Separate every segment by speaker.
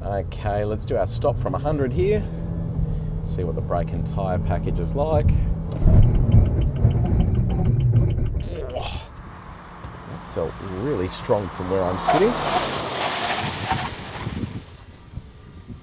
Speaker 1: Okay, let's do our stop from 100 here. Let's see what the brake and tyre package is like. Oh, that felt really strong from where I'm sitting.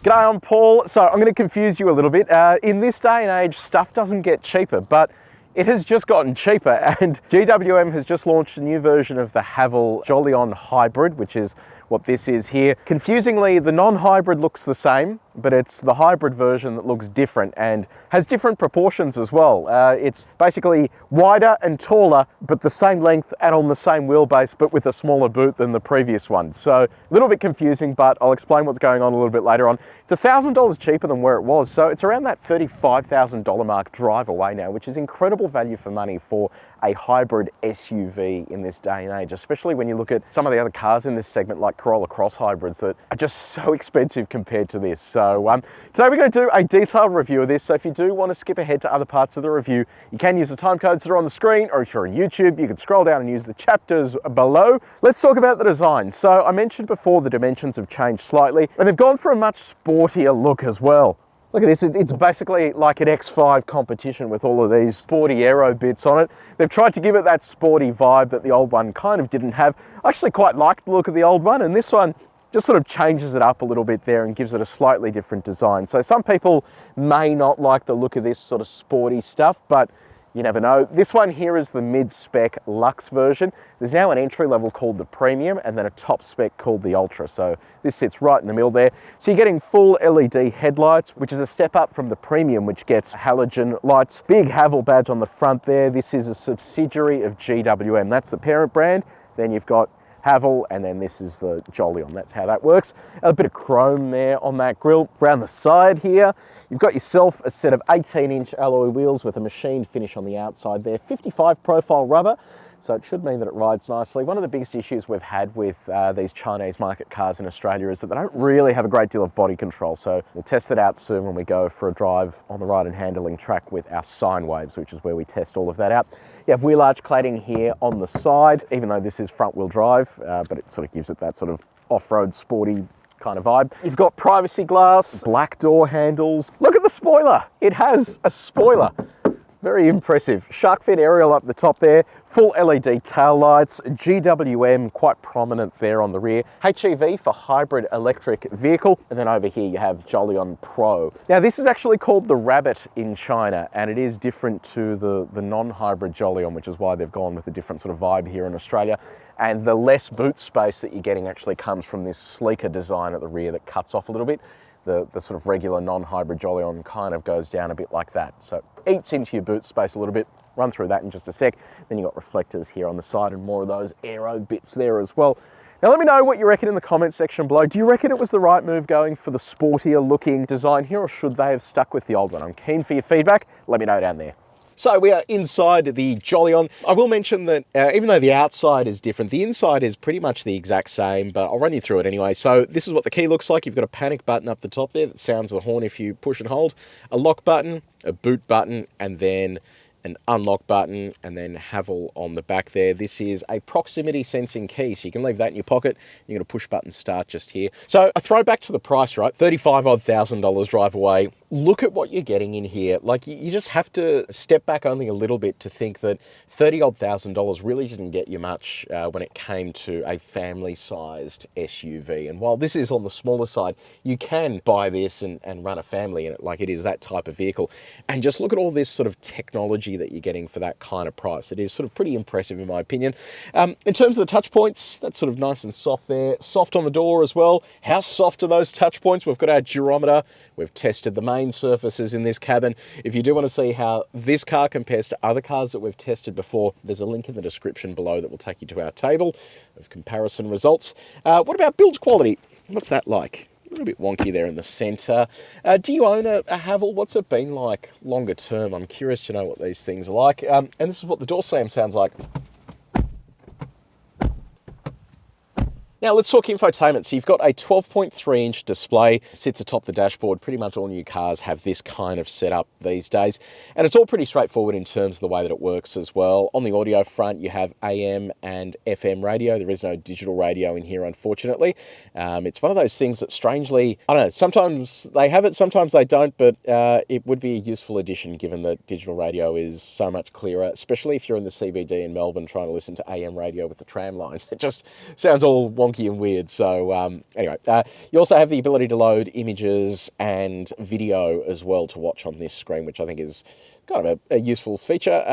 Speaker 1: G'day, I'm Paul. So I'm going to confuse you a little bit. In this day and age, stuff doesn't get cheaper, but it has just gotten cheaper, and GWM has just launched a new version of the Haval Jolion Hybrid, which is what this is here. Confusingly, the non-hybrid looks the same, but it's the hybrid version that looks different and has different proportions as well. It's basically wider and taller, but the same length and on the same wheelbase, but with a smaller boot than the previous one. So a little bit confusing, but I'll explain what's going on a little bit later on. It's $1,000 cheaper than where it was, so it's around that $35,000 mark drive away now, which is incredible value for money for a hybrid SUV in this day and age, especially when you look at some of the other cars in this segment like Corolla Cross hybrids that are just so expensive compared to this. So today we're going to do a detailed review of this, so if you do want to skip ahead to other parts of the review, you can use the time codes that are on the screen, or if you're on YouTube, you can scroll down and use the chapters below. Let's talk about the design. So I mentioned before the dimensions have changed slightly, and they've gone for a much sportier look as well. Look at this, it's basically like an X5 competition with all of these sporty aero bits on it. They've tried to give it that sporty vibe that the old one kind of didn't have. I actually quite liked the look of the old one, and this one just sort of changes it up a little bit there and gives it a slightly different design. So some people may not like the look of this sort of sporty stuff, but you never know. This one here is the mid-spec Luxe version. There's now an entry level called the Premium and then a top spec called the Ultra. So this sits right in the middle there. So you're getting full LED headlights, which is a step up from the Premium, which gets halogen lights. Big Haval badge on the front there. This is a subsidiary of GWM. That's the parent brand. Then you've got Haval, and then this is the Jolion. That's how that works. A bit of chrome there on that grille. Around the side here, you've got yourself a set of 18-inch alloy wheels with a machined finish on the outside there. 55 profile rubber, so it should mean that it rides nicely. One of the biggest issues we've had with these Chinese market cars in Australia is that they don't really have a great deal of body control. So we'll test it out soon when we go for a drive on the ride and handling track with our sine waves, which is where we test all of that out. You have wheel arch cladding here on the side, even though this is front wheel drive, but it sort of gives it that sort of off-road sporty kind of vibe. You've got privacy glass, black door handles. Look at the spoiler. It has a spoiler. Very impressive. Shark fin aerial up the top there, full LED tail lights, GWM quite prominent there on the rear, HEV for hybrid electric vehicle, and then over here you have Jolion Pro. Now this is actually called the Rabbit in China, and it is different to the non-hybrid Jolion, which is why they've gone with a different sort of vibe here in Australia. And the less boot space that you're getting actually comes from this sleeker design at the rear that cuts off a little bit. The sort of regular non-hybrid Jolion kind of goes down a bit like that. So it eats into your boot space a little bit. Run through that in just a sec. Then you've got reflectors here on the side and more of those aero bits there as well. Now let me know what you reckon in the comments section below. Do you reckon it was the right move going for the sportier looking design here, or should they have stuck with the old one? I'm keen for your feedback. Let me know down there. So we are inside the Jolion. I will mention that even though the outside is different, the inside is pretty much the exact same, but I'll run you through it anyway. So this is what the key looks like. You've got a panic button up the top there that sounds the horn if you push and hold, a lock button, a boot button, and then an unlock button, and then Haval on the back there. This is a proximity sensing key, so you can leave that in your pocket. You're going to push button start just here. So a throwback to the price, right? $35,000 drive away. Look at what you're getting in here. Like, you just have to step back only a little bit to think that $30,000 really didn't get you much when it came to a family-sized SUV. And while this is on the smaller side, you can buy this and run a family in it, like it is that type of vehicle. And just look at all this sort of technology that you're getting for that kind of price. It is sort of pretty impressive in my opinion. In terms of the touch points, that's sort of nice and soft there. Soft on the door as well. How soft are those touch points? We've got our durometer. We've tested the main surfaces in this cabin. If you do want to see how this car compares to other cars that we've tested before, there's a link in the description below that will take you to our table of comparison results. What about build quality? What's that like? A little bit wonky there in the center. Do you own a Haval? What's it been like longer term? I'm curious to know what these things are like. And this is what the door slam sounds like. Now let's talk infotainment. So you've got a 12.3-inch display, sits atop the dashboard. Pretty much all new cars have this kind of setup these days. And it's all pretty straightforward in terms of the way that it works as well. On the audio front, you have AM and FM radio. There is no digital radio in here, unfortunately. It's one of those things that strangely, I don't know, sometimes they have it, sometimes they don't, but it would be a useful addition given that digital radio is so much clearer, especially if you're in the CBD in Melbourne trying to listen to AM radio with the tram lines. It just sounds all wonky and weird. So anyway, you also have the ability to load images and video as well to watch on this screen, which I think is kind of a useful feature.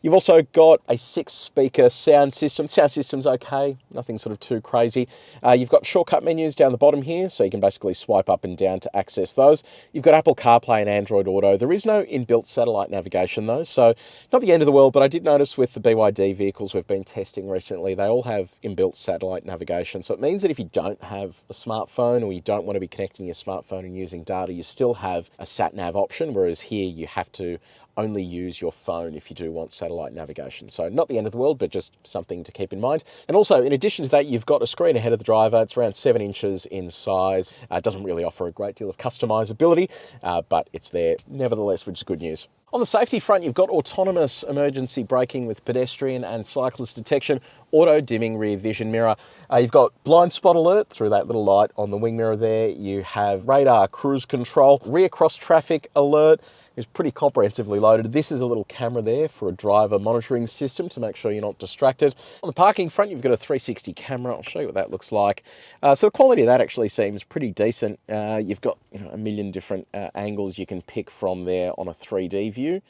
Speaker 1: You've also got a 6-speaker sound system. Sound system's okay, nothing sort of too crazy. You've got shortcut menus down the bottom here, so you can basically swipe up and down to access those. You've got Apple CarPlay and Android Auto. There is no inbuilt satellite navigation though, so not the end of the world, but I did notice with the BYD vehicles we've been testing recently, they all have inbuilt satellite navigation. So it means that if you don't have a smartphone or you don't want to be connecting your smartphone and using data, you still have a sat-nav option, whereas here you have to only use your phone if you do want satellite navigation. So not the end of the world, but just something to keep in mind. And also, in addition to that, you've got a screen ahead of the driver. It's around 7 inches in size. It doesn't really offer a great deal of customizability, but it's there nevertheless, which is good news. On the safety front, you've got autonomous emergency braking with pedestrian and cyclist detection, auto dimming rear vision mirror. You've got blind spot alert through that little light on the wing mirror there. You have radar cruise control, rear cross traffic alert. Is pretty comprehensively loaded. This is a little camera there for a driver monitoring system to make sure you're not distracted. On the parking front, you've got a 360 camera. I'll show you what that looks like. So the quality of that actually seems pretty decent. You've got a million different angles you can pick from there on a 3D view,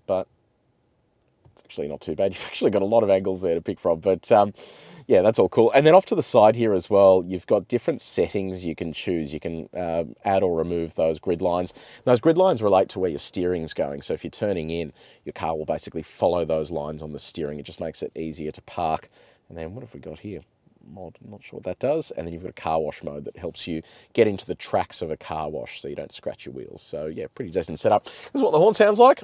Speaker 1: but it's actually not too bad. You've actually got a lot of angles there to pick from, but yeah, that's all cool. And then off to the side here as well, you've got different settings you can choose. You can add or remove those grid lines. And those grid lines relate to where your steering's going. So if you're turning in, your car will basically follow those lines on the steering. It just makes it easier to park. And then what have we got here? Mod, I'm not sure what that does. And then you've got a car wash mode that helps you get into the tracks of a car wash so you don't scratch your wheels. So yeah, pretty decent setup. This is what the horn sounds like.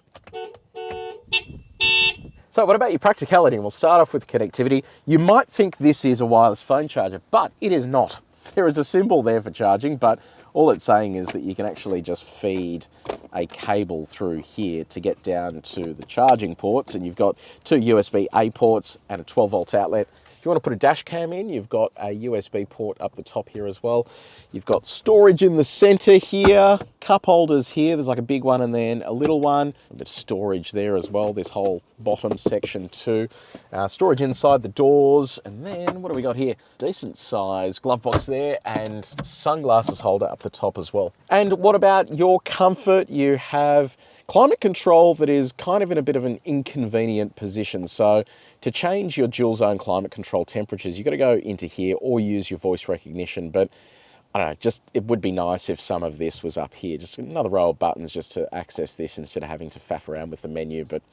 Speaker 1: So what about your practicality? And we'll start off with connectivity. You might think this is a wireless phone charger, but it is not. There is a symbol there for charging, but all it's saying is that you can actually just feed a cable through here to get down to the charging ports, and you've got 2 USB-A ports and a 12-volt outlet. If you want to put a dash cam in, you've got a USB port up the top here as well. You've got storage in the center here, cup holders here. There's like a big one and then a little one. A bit of storage there as well, this whole bottom section too. Storage inside the doors. And then what do we got here? Decent size glove box there and sunglasses holder up the top as well. And what about your comfort? You have climate control that is kind of in a bit of an inconvenient position. So to change your dual zone climate control temperatures, you've got to go into here or use your voice recognition. But I don't know, just it would be nice if some of this was up here. Just another row of buttons just to access this instead of having to faff around with the menu. But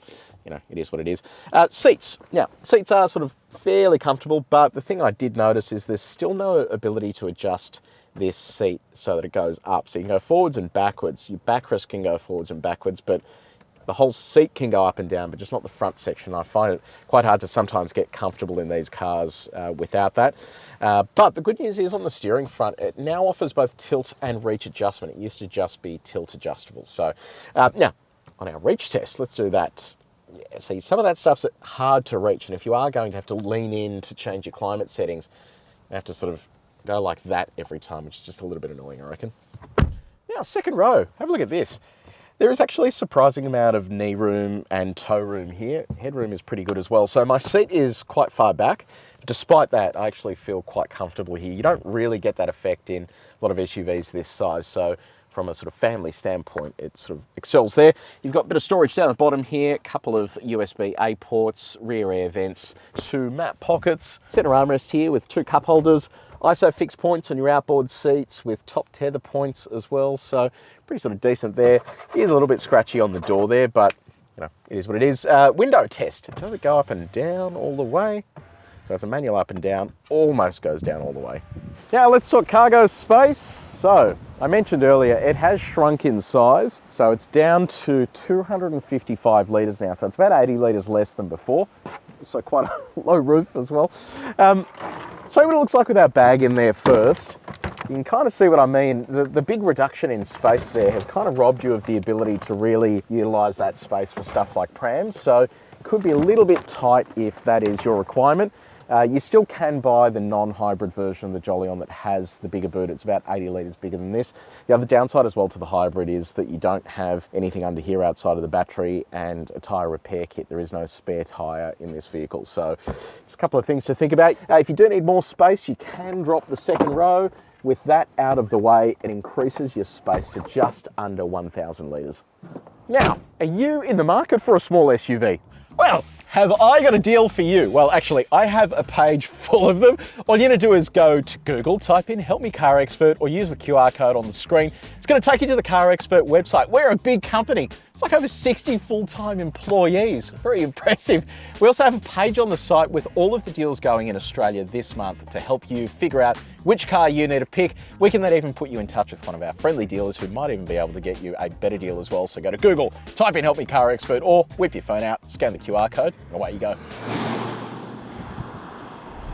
Speaker 1: you know, it is what it is. Seats. Now, seats are sort of fairly comfortable, but the thing I did notice is there's still no ability to adjust this seat so that it goes up. So you can go forwards and backwards. Your backrest can go forwards and backwards, but the whole seat can go up and down, but just not the front section. I find it quite hard to sometimes get comfortable in these cars without that. But the good news is on the steering front, it now offers both tilt and reach adjustment. It used to just be tilt adjustable. So now on our reach test, let's do that. Yeah, see, some of that stuff's hard to reach, and if you are going to have to lean in to change your climate settings, you have to sort of go like that every time, which is just a little bit annoying, I reckon. Now, second row, have a look at this. There is actually a surprising amount of knee room and toe room here. Headroom is pretty good as well. So my seat is quite far back. Despite that, I actually feel quite comfortable here. You don't really get that effect in a lot of SUVs this size. So from a sort of family standpoint, it sort of excels there. You've got a bit of storage down the bottom here, a couple of USB-A ports, rear air vents, 2 map pockets, center armrest here with 2 cup holders, ISO fixed points on your outboard seats with top tether points as well. So pretty sort of decent there. It is a little bit scratchy on the door there, but you know, it is what it is. Window test. Does it go up and down all the way? So it's a manual up and down, almost goes down all the way. Now let's talk cargo space. So I mentioned earlier, it has shrunk in size. So it's down to 255 litres now. So it's about 80 litres less than before. So quite a low roof as well. show you what it looks like with our bag in there first. You can kind of see what I mean. The big reduction in space there has kind of robbed you of the ability to really utilise that space for stuff like prams. So it could be a little bit tight if that is your requirement. You still can buy the non-hybrid version of the Jolion that has the bigger boot. It's about 80 litres bigger than this. The other downside as well to the hybrid is that you don't have anything under here outside of the battery and a tyre repair kit. There is no spare tyre in this vehicle. So just a couple of things to think about. If you do need more space, you can drop the second row. With that out of the way, it increases your space to just under 1,000 litres. Now, are you in the market for a small SUV? Well, have I got a deal for you? Well, actually, I have a page full of them. All you need to do is go to Google, type in Help Me CarExpert, or use the QR code on the screen. It's going to take you to the CarExpert website. We're a big company. It's like over 60 full-time employees. Very impressive. We also have a page on the site with all of the deals going in Australia this month to help you figure out which car you need to pick. We can then even put you in touch with one of our friendly dealers who might even be able to get you a better deal as well. So go to Google, type in Help Me CarExpert, or whip your phone out, scan the QR code, and away you go.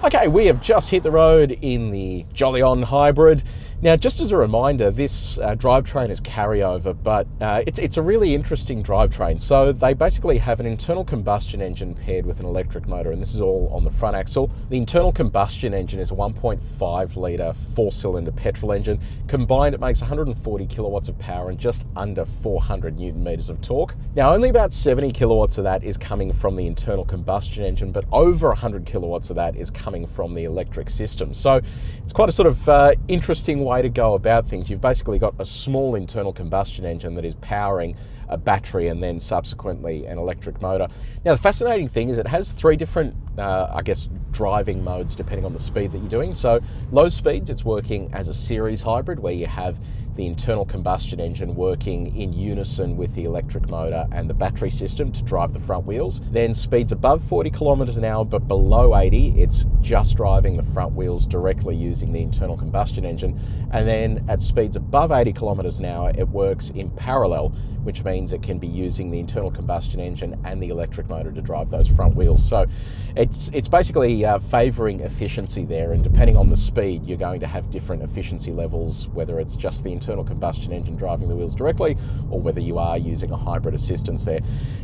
Speaker 1: Okay, we have just hit the road in the Jolion Hybrid. Now, just as a reminder, this drivetrain is carryover, but it's a really interesting drivetrain. So they basically have an internal combustion engine paired with an electric motor, and this is all on the front axle. The internal combustion engine is a 1.5 litre four-cylinder petrol engine. Combined, it makes 140 kilowatts of power and just under 400 newton meters of torque. Now, only about 70 kilowatts of that is coming from the internal combustion engine, but over 100 kilowatts of that is coming from the electric system. So it's quite a sort of interesting way to go about things. You've basically got a small internal combustion engine that is powering a battery and then subsequently an electric motor. Now, the fascinating thing is it has three different, I guess, driving modes depending on the speed that you're doing. So low speeds, it's working as a series hybrid where you have the internal combustion engine working in unison with the electric motor and the battery system to drive the front wheels. Then speeds above 40 kilometers an hour, but below 80, it's just driving the front wheels directly using the internal combustion engine. And then at speeds above 80 kilometers an hour, it works in parallel, which means it can be using the internal combustion engine and the electric motor to drive those front wheels. So it's basically favoring efficiency there, and depending on the speed, you're going to have different efficiency levels, whether it's just the internal combustion engine driving the wheels directly, or whether you are using a hybrid assistance there.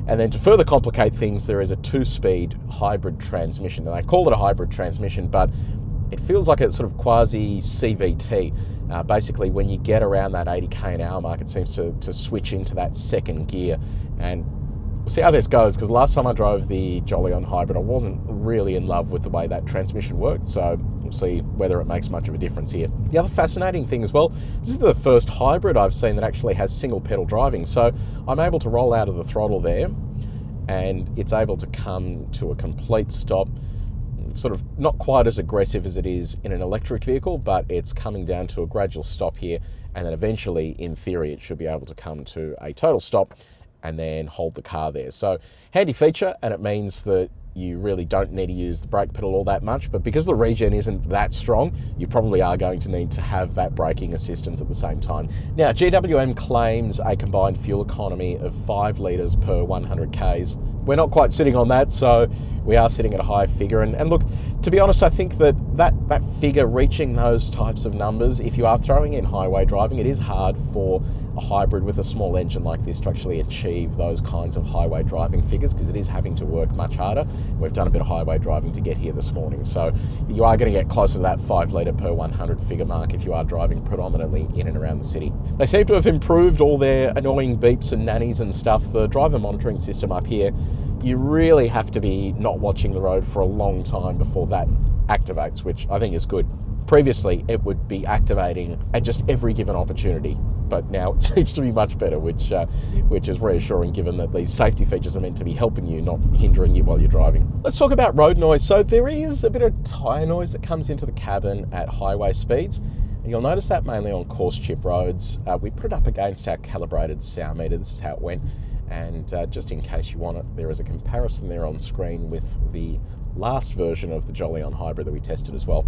Speaker 1: And then to further complicate things, there is a two-speed hybrid transmission. And they call it a hybrid transmission, but it feels like it's sort of quasi CVT. Basically, when you get around that 80k an hour mark, it seems to switch into that second gear. And we'll see how this goes, because last time I drove the Jolion Hybrid, I wasn't really in love with the way that transmission worked. So we'll see whether it makes much of a difference here. The other fascinating thing as well, this is the first hybrid I've seen that actually has single pedal driving. So I'm able to roll out of the throttle there, and it's able to come to a complete stop. Sort of not quite as aggressive as it is in an electric vehicle, but it's coming down to a gradual stop here, and then eventually, in theory, it should be able to come to a total stop and then hold the car there. So handy feature, and it means that you really don't need to use the brake pedal all that much, but because the regen isn't that strong, you probably are going to need to have that braking assistance at the same time. Now, GWM claims a combined fuel economy of 5 litres per 100 Ks. We're not quite sitting on that, so we are sitting at a higher figure. And look, to be honest, I think that figure, reaching those types of numbers, if you are throwing in highway driving, it is hard for a hybrid with a small engine like this to actually achieve those kinds of highway driving figures, because it is having to work much harder. We've done a bit of highway driving to get here this morning, so you are going to get closer to that 5 litre per 100 figure mark if you are driving predominantly in and around the city. They seem to have improved all their annoying beeps and nannies and stuff. The driver monitoring system up here, you really have to be not watching the road for a long time before that activates, which I think is good. Previously, it would be activating at just every given opportunity, but now it seems to be much better, which is reassuring given that these safety features are meant to be helping you, not hindering you while you're driving. Let's talk about road noise. So there is a bit of tyre noise that comes into the cabin at highway speeds, and you'll notice that mainly on coarse chip roads. We put it up against our calibrated sound meter. This is how it went, and just in case you want it, there is a comparison there on screen with the last version of the Jolion Hybrid that we tested as well.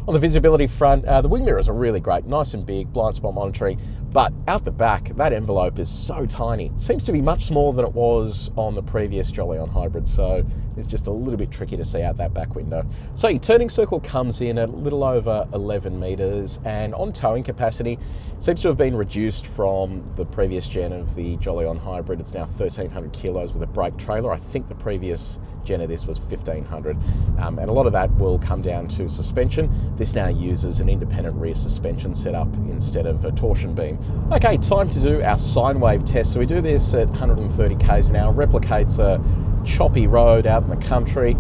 Speaker 1: On the visibility front, the wing mirrors are really great, nice and big, blind spot monitoring, but out the back, that envelope is so tiny. It seems to be much smaller than it was on the previous Jolion hybrid, so it's just a little bit tricky to see out that back window. So your turning circle comes in at a little over 11 meters, and on towing capacity, it seems to have been reduced from the previous gen of the Jolion hybrid. It's now 1,300 kilos with a brake trailer. I think the previous gen of this was 1,500, and a lot of that will come down to suspension. This now uses an independent rear suspension setup instead of a torsion beam. Okay, time to do our sine wave test. So we do this at 130 k's an hour, replicates a choppy road out in the country,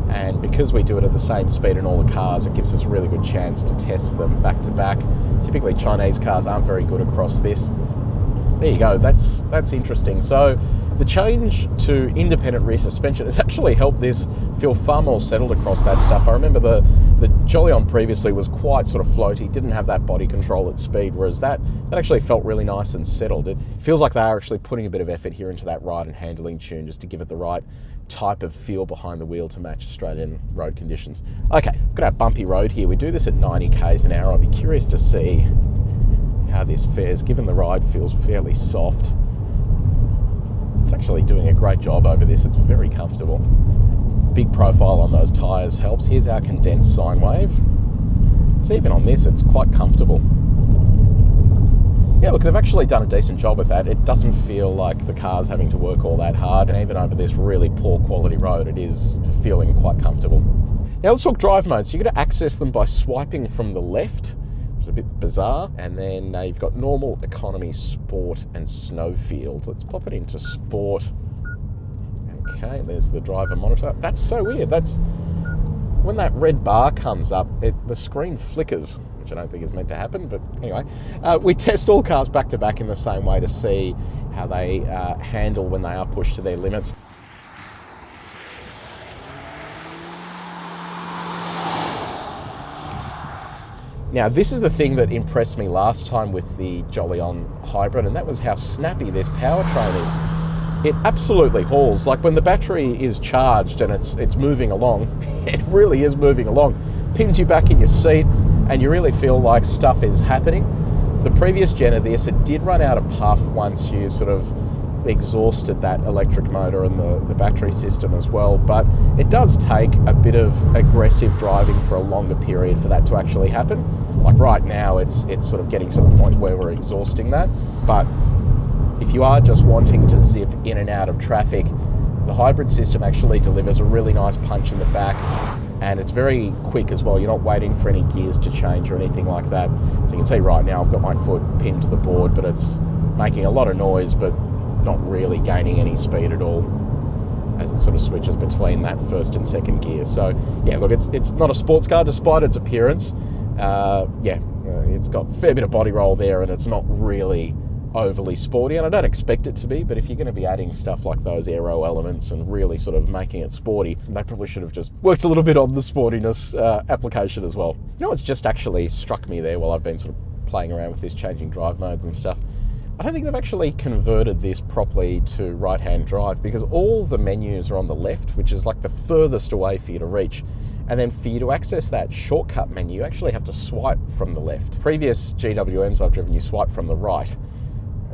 Speaker 1: and because we do it at the same speed in all the cars, it gives us a really good chance to test them back to back. Typically Chinese cars aren't very good across this. There you go, that's interesting. So the change to independent rear suspension has actually helped this feel far more settled across that stuff. I remember the Jolion previously was quite sort of floaty, didn't have that body control at speed, whereas that actually felt really nice and settled. It feels like they are actually putting a bit of effort here into that ride and handling tune just to give it the right type of feel behind the wheel to match Australian road conditions. Okay, we've got our bumpy road here. We do this at 90 k's an hour. I'd be curious to see how this fares, given the ride feels fairly soft. It's actually doing a great job over this. It's very comfortable. Big profile on those tyres helps. Here's our condensed sine wave. So even on this, it's quite comfortable. Yeah, look, they've actually done a decent job with that. It doesn't feel like the car's having to work all that hard, and even over this really poor quality road, it is feeling quite comfortable. Now let's talk drive modes. So you're going to access them by swiping from the left. It's a bit bizarre. And then you've got normal, economy, sport, and snowfield. Let's pop it into sport. Okay, there's the driver monitor. That's so weird. That's when that red bar comes up, the screen flickers, which I don't think is meant to happen, but anyway. We test all cars back to back in the same way to see how they handle when they are pushed to their limits. Now, this is the thing that impressed me last time with the Jolion hybrid, and that was how snappy this powertrain is. It absolutely hauls. Like when the battery is charged and it's moving along, it really is moving along. Pins you back in your seat, and you really feel like stuff is happening. The previous gen of this, it did run out of puff once you sort of exhausted that electric motor and the battery system as well, but it does take a bit of aggressive driving for a longer period for that to actually happen. Like right now, it's sort of getting to the point where we're exhausting that, but if you are just wanting to zip in and out of traffic, the hybrid system actually delivers a really nice punch in the back, and it's very quick as well. You're not waiting for any gears to change or anything like that. So you can see right now I've got my foot pinned to the board, but it's making a lot of noise, but not really gaining any speed at all as it sort of switches between that first and second gear. So yeah, look, it's not a sports car despite its appearance. It's got a fair bit of body roll there, and it's not really overly sporty, and I don't expect it to be, but if you're going to be adding stuff like those aero elements and really sort of making it sporty, they probably should have just worked a little bit on the sportiness application as well. You know what's just actually struck me there while I've been sort of playing around with this, changing drive modes and stuff? I don't think they've actually converted this properly to right-hand drive, because all the menus are on the left, which is like the furthest away for you to reach. And then for you to access that shortcut menu, you actually have to swipe from the left. Previous GWMs I've driven, you swipe from the right,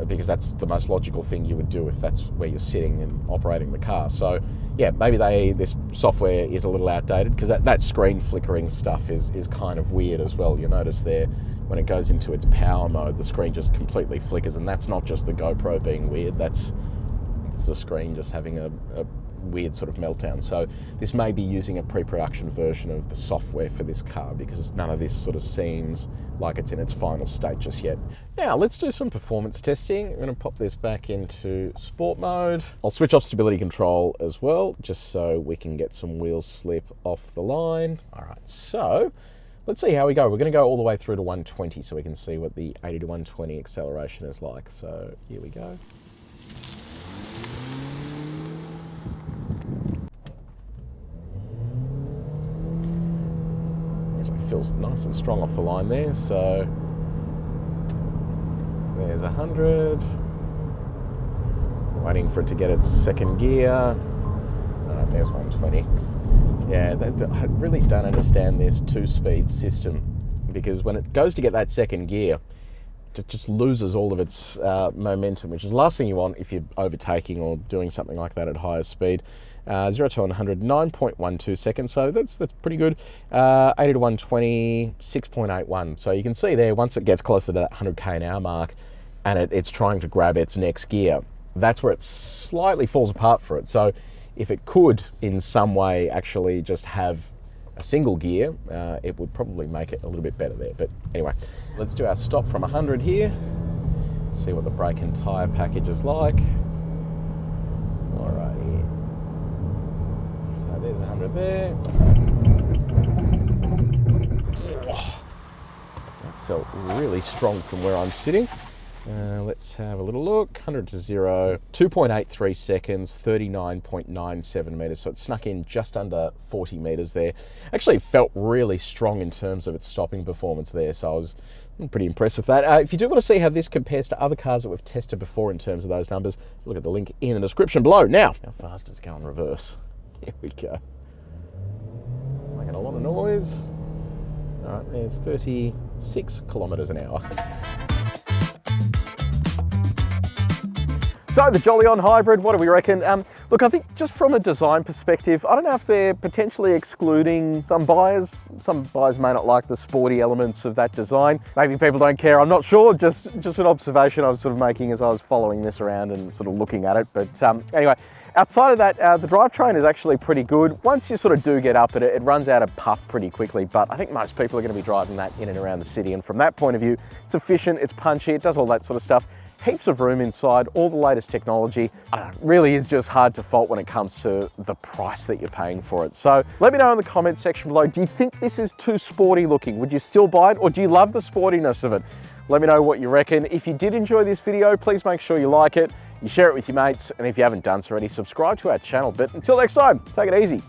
Speaker 1: because that's the most logical thing you would do if that's where you're sitting and operating the car. So yeah, maybe this software is a little outdated, because that screen flickering stuff is kind of weird as well. You'll notice there, when it goes into its power mode, the screen just completely flickers, and that's not just the GoPro being weird, it's the screen just having a weird sort of meltdown. So this may be using a pre-production version of the software for this car, because none of this sort of seems like it's in its final state just yet. Now let's do some performance testing. I'm going to pop this back into sport mode. I'll switch off stability control as well, just so we can get some wheel slip off the line. All right, so let's see how we go. We're going to go all the way through to 120 so we can see what the 80 to 120 acceleration is like. So here we go. Feels nice and strong off the line there, so there's 100. Waiting for it to get its second gear. There's 120. Yeah, I really don't understand this 2-speed system, because when it goes to get that second gear, it just loses all of its momentum, which is the last thing you want if you're overtaking or doing something like that at higher speed. 0 to 100, 9.12 seconds, so that's pretty good. 80 to 120, 6.81. So you can see there, once it gets closer to that 100k an hour mark and it's trying to grab its next gear, that's where it slightly falls apart for it. So if it could in some way actually just have a single gear, it would probably make it a little bit better there. But anyway, let's do our stop from 100 here. Let's see what the brake and tyre package is like. Alrighty. So there's 100 there. Oh, that felt really strong from where I'm sitting. Let's have a little look. 100 to 0, 2.83 seconds, 39.97 meters. So it snuck in just under 40 meters there. Actually felt really strong in terms of its stopping performance there. So I was pretty impressed with that. If you do want to see how this compares to other cars that we've tested before in terms of those numbers, look at the link in the description below. Now, how fast does it go in reverse? Here we go. Making a lot of noise. All right, there's 36 kilometers an hour. So the Jolion Hybrid, what do we reckon? Look, I think just from a design perspective, I don't know if they're potentially excluding some buyers. Some buyers may not like the sporty elements of that design. Maybe people don't care, I'm not sure. Just an observation I was sort of making as I was following this around and sort of looking at it. But anyway, outside of that, the drivetrain is actually pretty good. Once you sort of do get up at it, it runs out of puff pretty quickly, but I think most people are going to be driving that in and around the city. And from that point of view, it's efficient, it's punchy, it does all that sort of stuff. Heaps of room inside, all the latest technology. Really is just hard to fault when it comes to the price that you're paying for it. So let me know in the comments section below, do you think this is too sporty looking? Would you still buy it, or do you love the sportiness of it? Let me know what you reckon. If you did enjoy this video, please make sure you like it, you share it with your mates, and if you haven't done so already, subscribe to our channel. But until next time, take it easy.